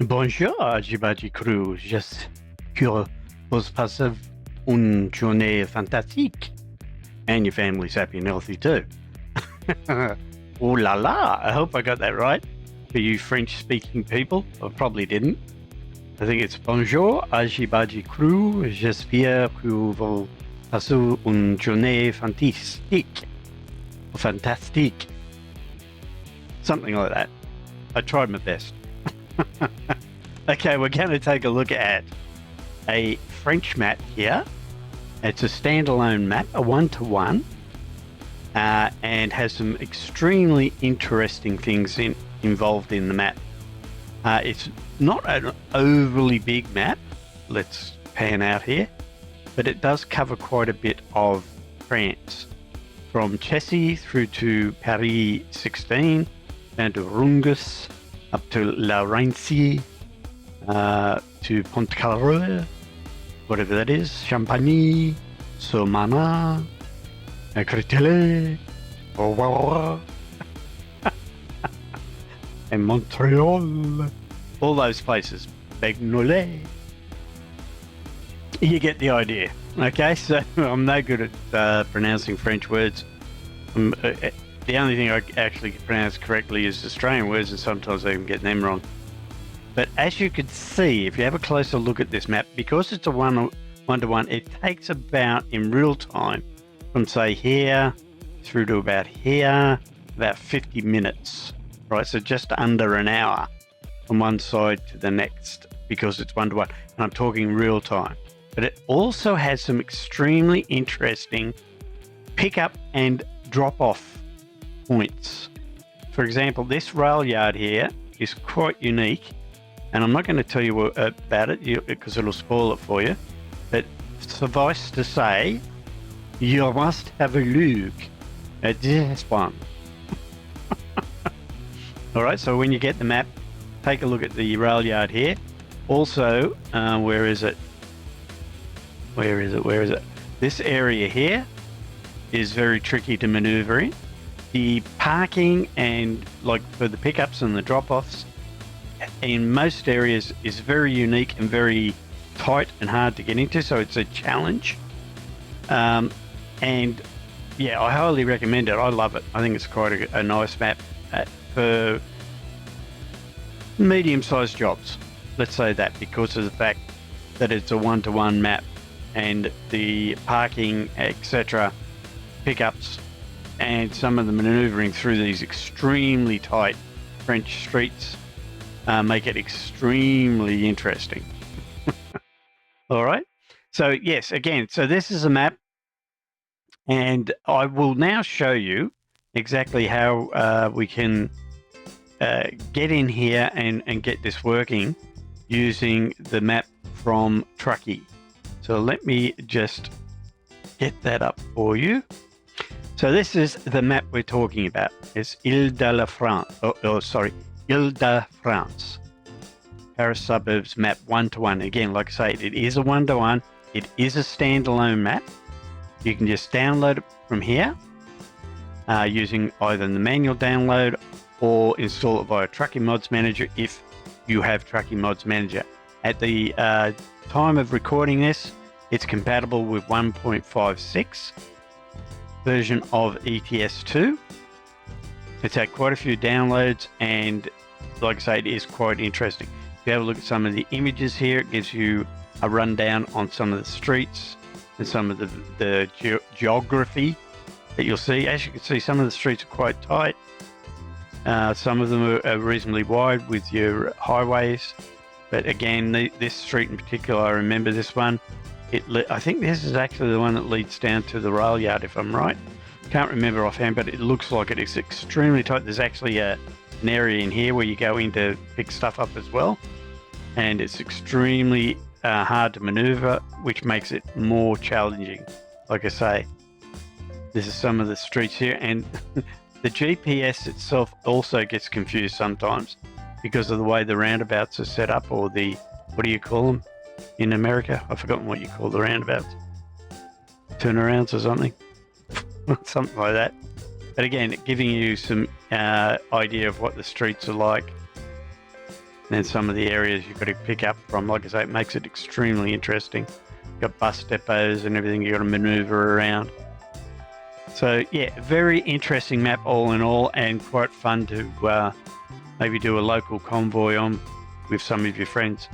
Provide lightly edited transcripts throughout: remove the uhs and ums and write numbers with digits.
Bonjour, RG Bargy crew. J'espère vous passez une journée fantastique and your family's happy and healthy too. Oh la la, I hope I got that right. For you French-speaking people, I probably didn't. I think it's bonjour, RG Bargy crew. J'espère que vous passez une journée fantastique. Fantastique. Something like that. I tried my best. Okay, we're going to take a look at a French map here. It's a standalone map, a one-to-one, and has some extremely interesting things involved in the map. It's not an overly big map. Let's pan out here, but it does cover quite a bit of France, from Chessy through to Paris 16, down to Rungus, up to La Raincy, to Pontcarré, whatever that is, Champagny, Somana, Créteil, Aurora, and Montreal. All those places. Bagnolet. You get the idea. Okay, so I'm no good at pronouncing French words. The only thing I actually pronounce correctly is Australian words, and sometimes I even get them wrong. But as you can see, if you have a closer look at this map, because it's a one-to-one, it takes about, in real time, from say here through to about here, about 50 minutes, right? So just under an hour from one side to the next, because it's one-to-one, and I'm talking real time. But it also has some extremely interesting pick-up and drop-off points. For example, this rail yard here is quite unique, and I'm not going to tell you about it because it'll spoil it for you, but suffice to say, you must have a look at this one. All right, so when you get the map, take a look at the rail yard here. Also, where is it? Where is it? This area here is very tricky to maneuver in. The parking and like for the pickups and the drop-offs in most areas is very unique and very tight and hard to get into, so it's a challenge. And yeah, I highly recommend it. I love it. I think it's quite a nice map for medium-sized jobs. Let's say that, because of the fact that it's a one-to-one map and the parking, etc., pickups, and some of the maneuvering through these extremely tight French streets make it extremely interesting. All right. So yes, again, so this is a map, and I will now show you exactly how we can get in here and get this working using the map from Trucky. So let me just get that up for you. So this is the map we're talking about. It's Île-de-France. Île-de-France. Paris Suburbs map one-to-one. Again, like I say, it is a one-to-one. It is a standalone map. You can just download it from here using either the manual download or install it via Trucky Mods Manager if you have Trucky Mods Manager. At the time of recording this, it's compatible with 1.56 version of ETS2. It's had quite a few downloads, and like I say, it is quite interesting. If you have a look at some of the images here, it gives you a rundown on some of the streets and some of the geography that you'll see. As you can see, some of the streets are quite tight. Some of them are reasonably wide with your highways. But again, this street in particular, I remember this one. I think this is actually the one that leads down to the rail yard, if I'm right. Can't remember offhand, but it looks like it is extremely tight. There's actually an area in here where you go in to pick stuff up as well. And it's extremely hard to maneuver, which makes it more challenging. Like I say, this is some of the streets here, and the GPS itself also gets confused sometimes because of the way the roundabouts are set up, or the, what do you call them in America? I've forgotten what you call the roundabouts. Turnarounds or something? Something like that. But again, giving you some idea of what the streets are like. then some of the areas you've got to pick up from. Like I say, it makes it extremely interesting. You've got bus depots and everything you've got to maneuver around. So yeah, very interesting map all in all, and quite fun to maybe do a local convoy on with some of your friends.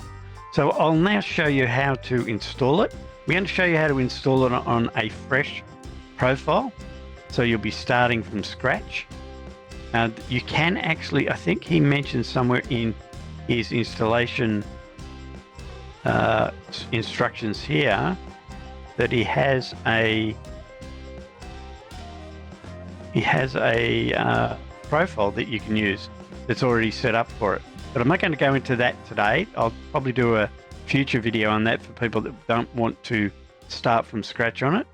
So I'll now show you how to install it. We're going to show you how to install it on a fresh profile. So you'll be starting from scratch. You can actually, I think he mentioned somewhere in his installation instructions here that he has a profile that you can use that's already set up for it. But I'm not going to go into that today. I'll probably do a future video on that for people that don't want to start from scratch on it.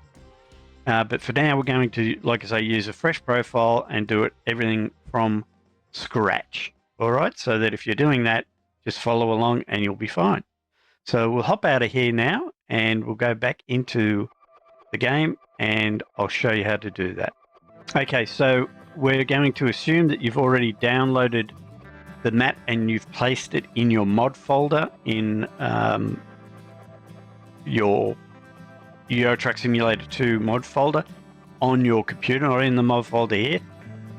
But for now, we're going to, like I say, use a fresh profile and do everything from scratch. All right, so that if you're doing that, just follow along and you'll be fine. So we'll hop out of here now and we'll go back into the game and I'll show you how to do that. Okay, so we're going to assume that you've already downloaded the map and you've placed it in your mod folder in your Euro Truck Simulator 2 mod folder on your computer, or in the mod folder here.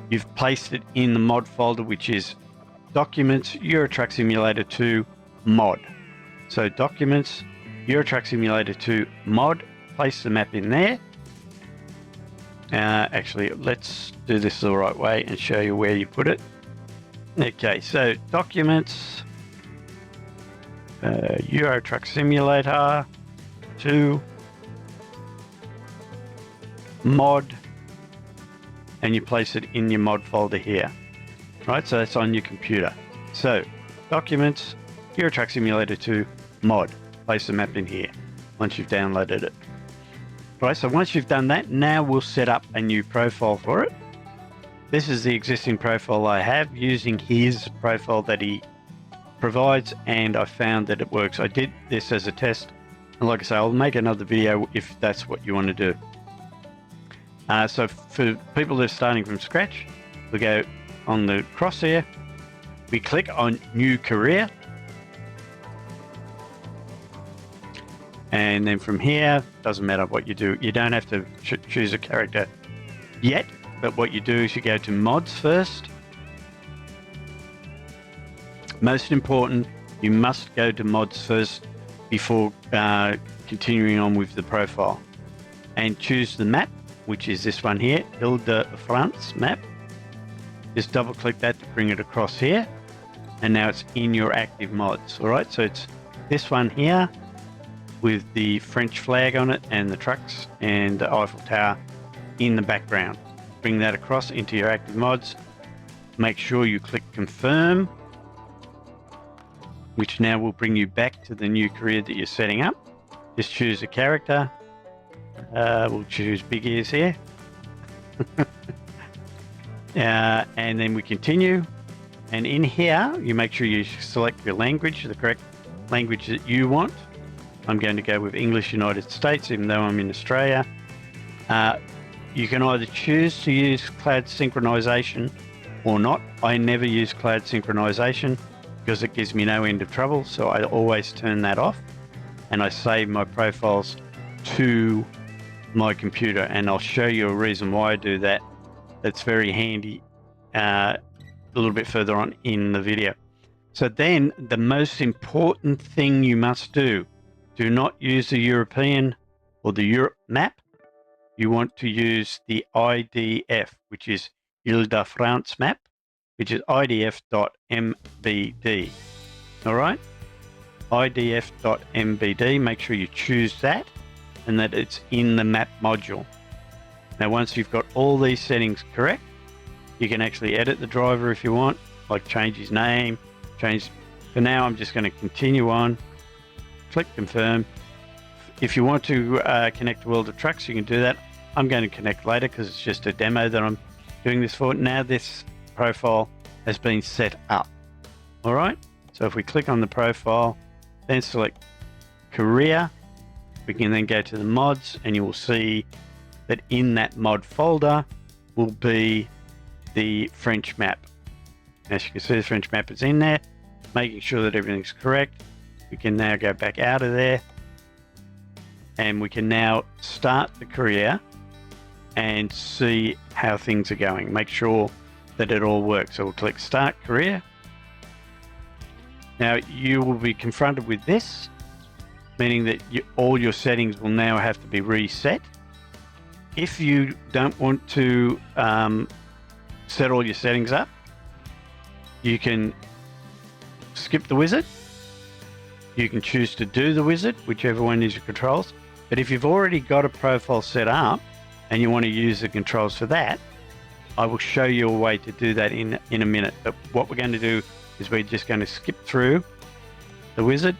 You've placed it in the mod folder, which is Documents, Euro Truck Simulator 2 Mod. So Documents, Euro Truck Simulator 2 Mod, place the map in there. Actually, let's do this the right way and show you where you put it. Okay, so Documents, Euro Truck Simulator 2 Mod, and you place it in your mod folder here. Right, so that's on your computer. So Documents, Euro Truck Simulator 2 Mod, place the map in here once you've downloaded it. Right, so once you've done that, now we'll set up a new profile for it. This is the existing profile I have using his profile that he provides, and I found that it works. I did this as a test, and like I say, I'll make another video if that's what you want to do. So for people that are starting from scratch, we go on the crosshair, we click on New Career, and then from here, doesn't matter what you do. You don't have to choose a character yet, but what you do is you go to Mods first. Most important, you must go to Mods first before continuing on with the profile, and choose the map, which is this one here, Île-de-France map. Just double click that to bring it across here, and now it's in your active mods. All right, so it's this one here with the French flag on it and the trucks and the Eiffel Tower in the background. Bring that across into your active mods. Make sure you click confirm, which now will bring you back to the new career that you're setting up. Just choose a character. We'll choose Big Ears here. And then we continue. And in here, you make sure you select your language, the correct language that you want. I'm going to go with English United States, even though I'm in Australia. You can either choose to use cloud synchronization or not. I never use cloud synchronization because it gives me no end of trouble, so I always turn that off, and I save my profiles to my computer, and I'll show you a reason why I do that. That's very handy a little bit further on in the video. So then the most important thing you must do not use the European or the Europe map. You want to use the IDF, which is Île-de-France map, which is idf.mbd. All right, idf.mbd. Make sure you choose that and that it's in the map module. Now, once you've got all these settings correct, you can actually edit the driver if you want, like change his name, change. For now, I'm just going to continue on. Click confirm. If you want to connect to World of Trucks, you can do that. I'm going to connect later because it's just a demo that I'm doing this for. Now this profile has been set up. All right. So if we click on the profile, then select career, we can then go to the mods, and you will see that in that mod folder will be the French map. As you can see, the French map is in there. making sure that everything's correct. We can now go back out of there, and we can now start the career and see how things are going. Make sure that it all works. So we'll click Start Career. Now you will be confronted with this, meaning that all your settings will now have to be reset. If you don't want to set all your settings up, you can skip the wizard. You can choose to do the wizard, whichever one is your controls. But if you've already got a profile set up and you want to use the controls for that, I will show you a way to do that in a minute. But what we're going to do is we're just going to skip through the wizard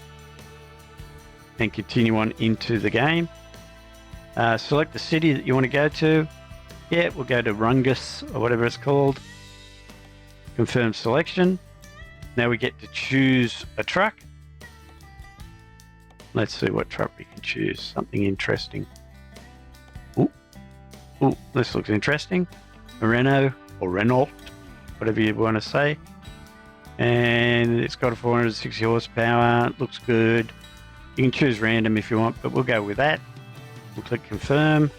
and continue on into the game. Select the city that you want to go to. Yeah, we'll go to Rungus or whatever it's called. Confirm selection. Now we get to choose a truck. Let's see what truck we can choose. Something interesting. Ooh, this looks interesting. A Renault or Renault, whatever you want to say. And it's got a 460 horsepower. It looks good. You can choose random if you want, but we'll go with that. We'll click confirm.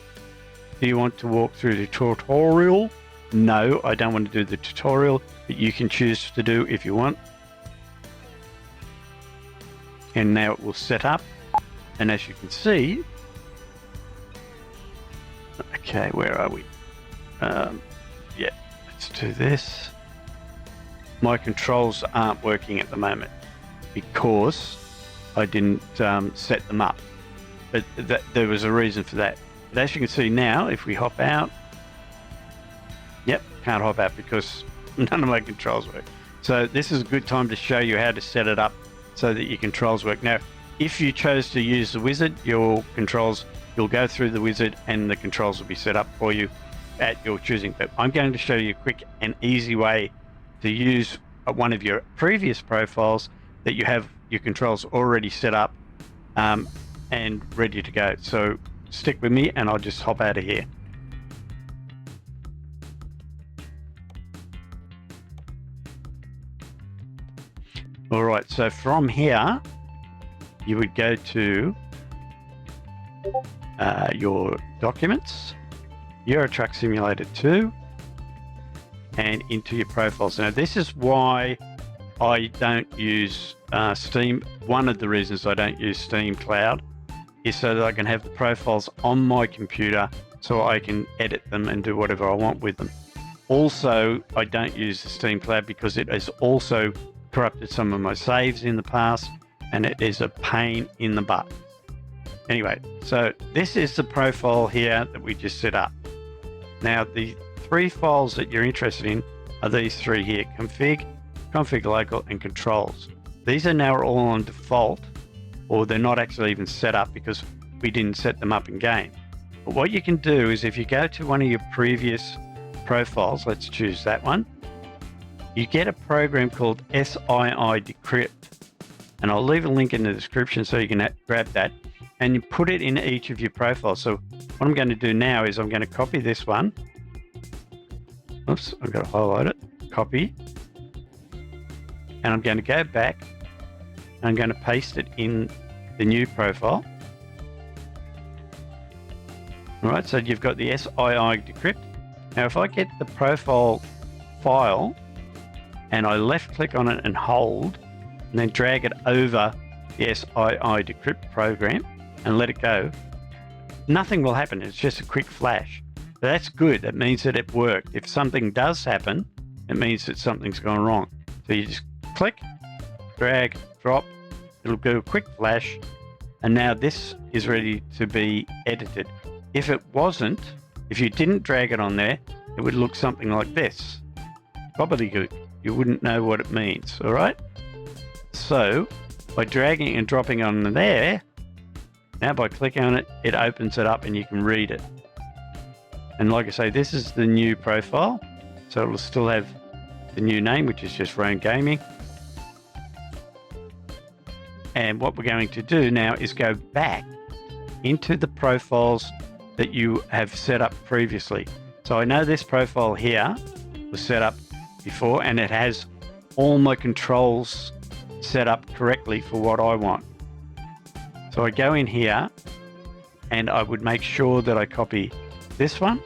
Do you want to walk through the tutorial? No, I don't want to do the tutorial, but you can choose to do if you want. And now it will set up. And as you can see, okay, where are we? Yeah, let's do this. My controls aren't working at the moment because I didn't set them up. But there was a reason for that. But as you can see now, if we hop out, yep, can't hop out because none of my controls work. So this is a good time to show you how to set it up so that your controls work. Now, if you chose to use the wizard, your controls, you'll go through the wizard and the controls will be set up for you at your choosing. But I'm going to show you a quick and easy way to use one of your previous profiles that you have your controls already set up and ready to go. So stick with me and I'll just hop out of here. All right, so from here, you would go to your documents, Euro Truck Simulator 2, and into your profiles. Now, this is why I don't use Steam. One of the reasons I don't use Steam Cloud is so that I can have the profiles on my computer so I can edit them and do whatever I want with them. Also, I don't use the Steam Cloud because it has also corrupted some of my saves in the past, and it is a pain in the butt. Anyway, so this is the profile here that we just set up. Now, the three files that you're interested in are these three here: config, config local, and controls. These are now all on default, or they're not actually even set up because we didn't set them up in game. But what you can do is if you go to one of your previous profiles, let's choose that one, you get a program called SII Decrypt, and I'll leave a link in the description so you can grab that and you put it in each of your profiles. So what I'm going to do now is I'm going to copy this one. Oops, I've got to highlight it. Copy. And I'm going to go back and I'm going to paste it in the new profile. All right, so you've got the SII Decrypt. Now, if I get the profile file and I left click on it and hold, and then drag it over the SII Decrypt program and let it go, nothing will happen. It's just a quick flash. But that's good. That means that it worked. If something does happen, it means that something's gone wrong. So you just click, drag, drop, it'll go a quick flash, and now this is ready to be edited. If it wasn't, if you didn't drag it on there, it would look something like this. Gobbledygook. You wouldn't know what it means, all right? So by dragging and dropping on there, now by clicking on it, it opens it up and you can read it. And like I say, this is the new profile, so it will still have the new name, which is just Roan Gaming. And what we're going to do now is go back into the profiles that you have set up previously. So I know this profile here was set up before and it has all my controls set up correctly for what I want. So I go in here and I would make sure that I copy this one,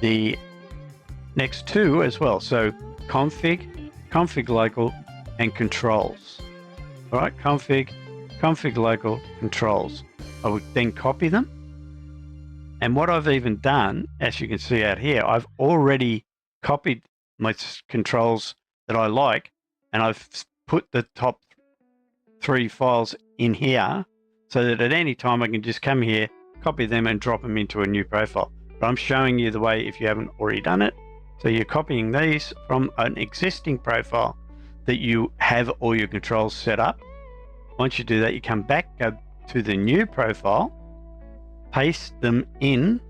the next two as well. So config local, and controls. All right, config local, controls. I would then copy them. And what I've even done, as you can see out here, I've already copied my controls that I like, and I've put the top 3 files in here so that at any time I can just come here, copy them and drop them into a new profile. But I'm showing you the way if you haven't already done it. So you're copying these from an existing profile that you have all your controls set up. Once you do that, you come back, go to the new profile, paste them in.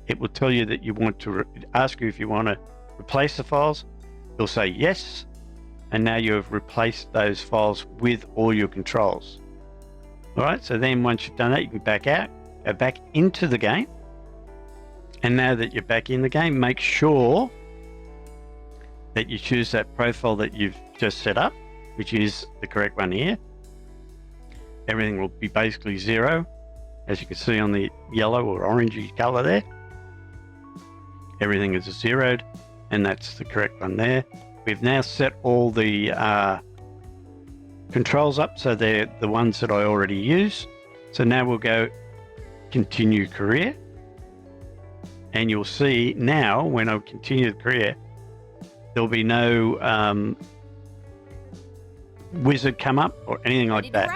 It will tell you that you want to ask you if you want to replace the files. You'll say yes, and now you have replaced those files with all your controls. All right, so then once you've done that, you can back out, go back into the game. And now that you're back in the game, make sure that you choose that profile that you've just set up, which is the correct one here. Everything will be basically 0, as you can see on the yellow or orangey color there. Everything is zeroed, and that's the correct one there. We've now set all the controls up, so they're the ones that I already use. So now we'll go continue career, and you'll see now when I continue the career, there'll be no wizard come up or anything like that.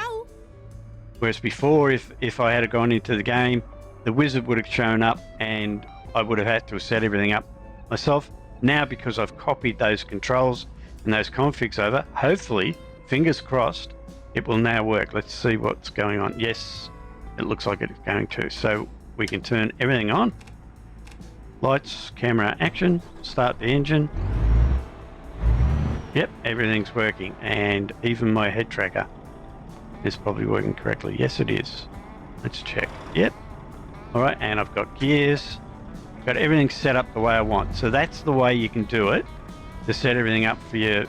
Whereas before, if I had gone into the game, the wizard would have shown up and I would have had to set everything up myself. Now, because I've copied those controls and those configs over, hopefully, fingers crossed, it will now work. Let's see what's going on. Yes, it looks like it's going to. So we can turn everything on. Lights, camera, action, start the engine. Yep, everything's working, and even my head tracker is probably working correctly. Yes, it is. Let's check. Yep. All right, and I've got gears. Got everything set up the way I want. So that's the way you can do it, to set everything up for your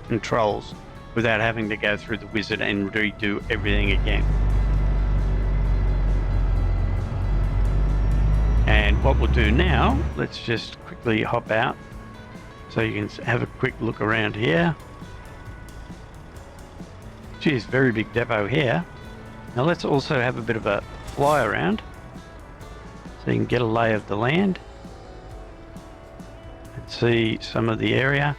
controls without having to go through the wizard and redo everything again. And what we'll do now, let's just quickly hop out so you can have a quick look around here. Geez, very big depot here. Now let's also have a bit of a fly around so you can get a lay of the land and see some of the area.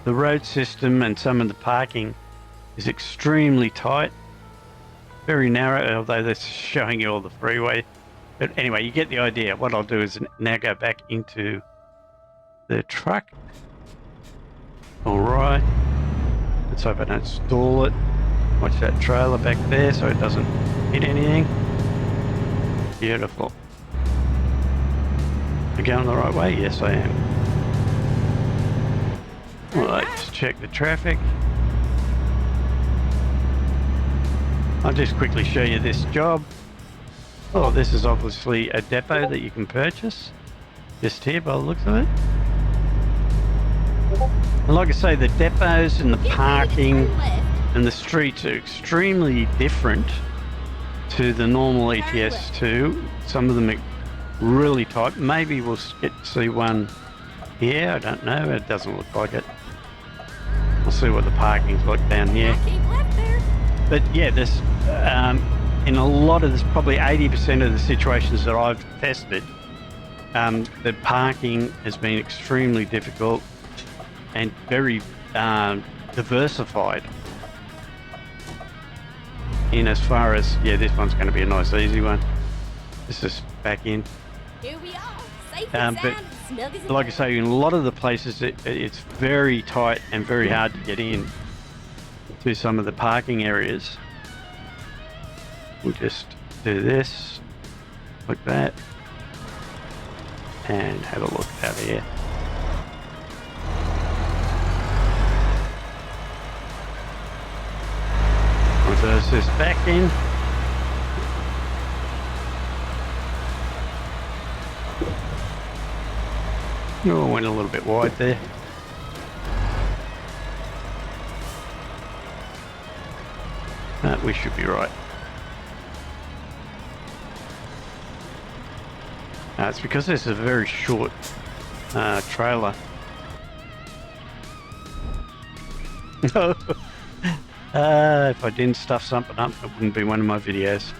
The road system and some of the parking is extremely tight, very narrow, although that's showing you all the freeway. But anyway, you get the idea. What I'll do is now go back into the truck. All right. Let's hope I don't stall it. Watch that trailer back there so it doesn't hit anything. Beautiful. Am I going the right way? Yes, I am. All right, let's check the traffic. I'll just quickly show you this job. Oh, this is obviously a depot that you can purchase. Just here by the looks of it. And like I say, the depots and the parking and the streets are extremely different to the normal ETS2. Some of them are really tight. Maybe we'll get to see one here. I don't know. It doesn't look like it. We'll see what the parking's like down here. But yeah, this in a lot of this, probably 80% of the situations that I've tested, the parking has been extremely difficult and very diversified in as far as, yeah, this one's going to be a nice easy one. This is back in. Here we are, safe and But sound, snug as a like I say, in a lot of the places it's very tight and very hard to get in to some of the parking areas. We'll just do this like that and have a look out here. Reverse this back in. Oh, went a little bit wide there. We should be right. It's because this is a very short trailer. If I didn't stuff something up, it wouldn't be one of my videos.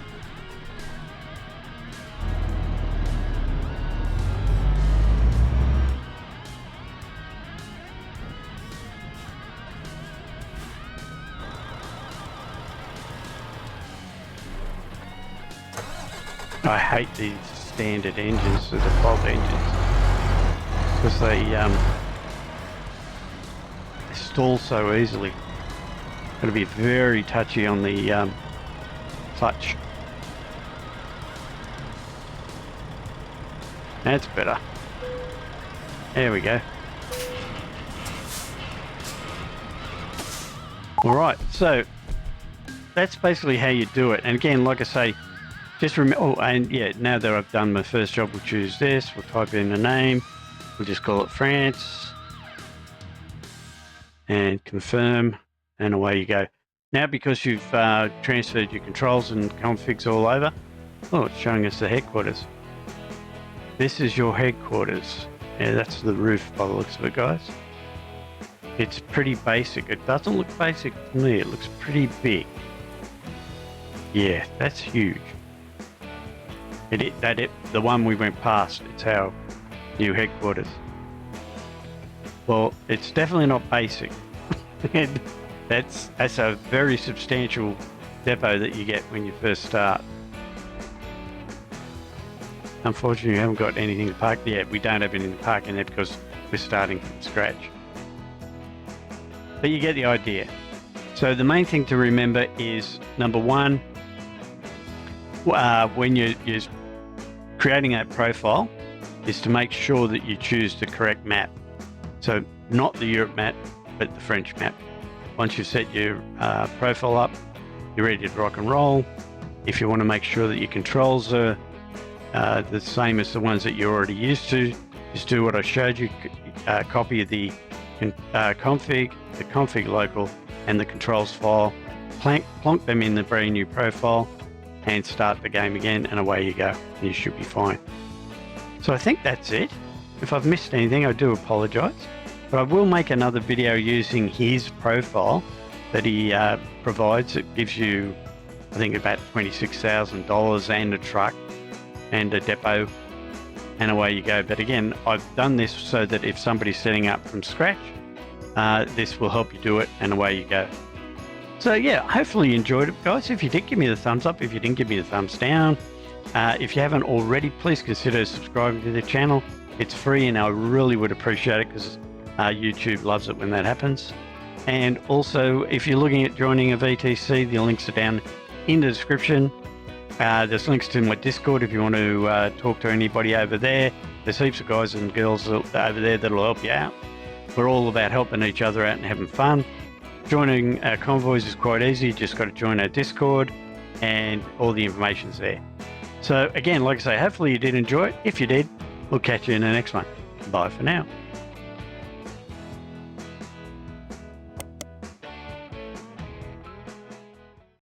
I hate these standard engines, the default engines, because they stall so easily. Got to be very touchy on the clutch. That's better. There we go. All right, so that's basically how you do it. And again, like I say, just remember. Oh, and yeah, now that I've done my first job, we'll choose this. We'll type in a name. We'll just call it France and confirm. And away you go. Now, because you've transferred your controls and configs all over, oh, it's showing us the headquarters. This is your headquarters. Yeah, that's the roof by the looks of it, guys. It's pretty basic. It doesn't look basic to me. It looks pretty big. Yeah, that's huge. The one we went past, it's our new headquarters. Well, it's definitely not basic. And that's a very substantial depot that you get when you first start. Unfortunately, we haven't got anything to park yet. We don't have anything to park in there because we're starting from scratch. But you get the idea. So the main thing to remember is, number one, when you're creating that profile, is to make sure that you choose the correct map. So not the Europe map, but the French map. Once you've set your profile up, you're ready to rock and roll. If you want to make sure that your controls are the same as the ones that you're already used to, just do what I showed you. Copy the config, the config local, and the controls file. Plonk them in the brand new profile, and start the game again, and away you go. You should be fine. So I think that's it. If I've missed anything, I do apologize. But I will make another video using his profile that he provides. It gives you, I think, about $26,000 and a truck and a depot, and away you go. But again, I've done this so that if somebody's setting up from scratch, this will help you do it, and away you go. So yeah, hopefully you enjoyed it, guys. If you did, give me the thumbs up. If you didn't, give me the thumbs down. If you haven't already, please consider subscribing to the channel. It's free, and I really would appreciate it because YouTube loves it when that happens. And also, if you're looking at joining a VTC, the links are down in the description. There's links to my Discord if you want to talk to anybody over there. There's heaps of guys and girls over there that'll help you out. We're all about helping each other out and having fun. Joining our convoys is quite easy. You just got to join our Discord, and all the information's there. So again, like I say, hopefully you did enjoy it. If you did, we'll catch you in the next one. Bye for now.